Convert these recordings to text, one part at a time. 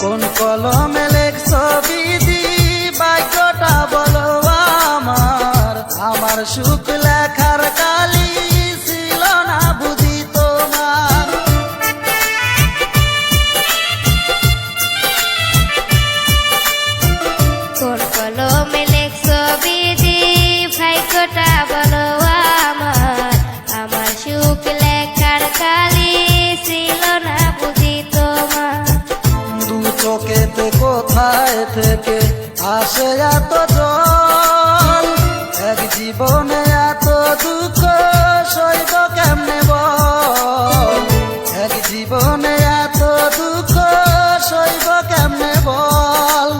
কোন কলমে লেখছো বিধি বাক্যটা বলো আমার, আমার সুখ লেখার কালি ছিল না বুঝি তোমার। কোন কলমে লেখছো বিধি ভাগ্যটা বলো আমার, আমার সুখ লেখার কালি ছিল না বুঝি তোমার। দু চোখেতে কোথায় থেকে আসে এত জল, এক জীবনে এত দুঃখ সইব কেমনে বল, এক জীবনে এত দুঃখ সইব কেমনে বল।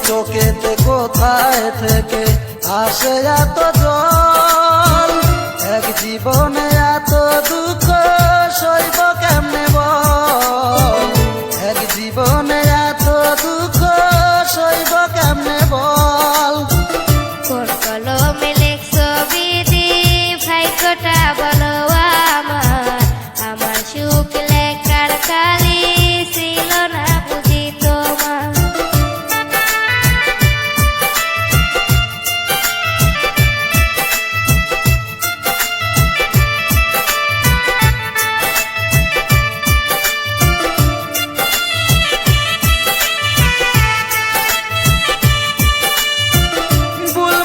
চোখেতে কোথায় থেকে আসে এত জল, এক জীবনে এত দুঃখ সইব কেমনে বল, এক জীবনে এত দুঃখ সইব কেমনে বল। কোন কলমে লেখছো বিধি ভাগ্যটা বলো আমার, আমার সুখ লেখার কালি ছিল না বুঝি তোমার।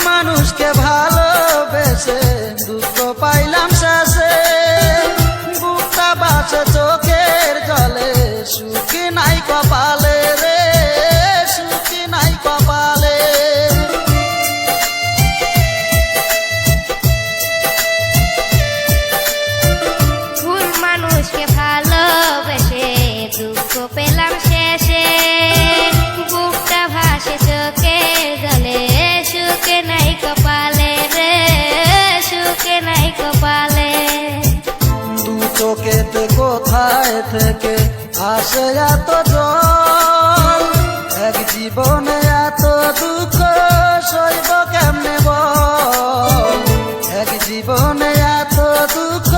মানুষকে ভালোবেসে দুঃখ পাইলাম শেষে, বুকটা বাসে চোখের জলে সুখী নাই কপালে রে, সুখী নাই কপালে। ভুল মানুষকে ভালোবেসে দুঃখ পেলাম শেষে, বুকটা ভাসে চোখের জলে সুখে নাই কপালে রে, সুখে নাই কপালে। দু চোখেতে কোথায় থেকে আসে এত জল, এক জীবনে এত দুঃখ সইব কেমনে বল, এক জীবনে এত দুঃখ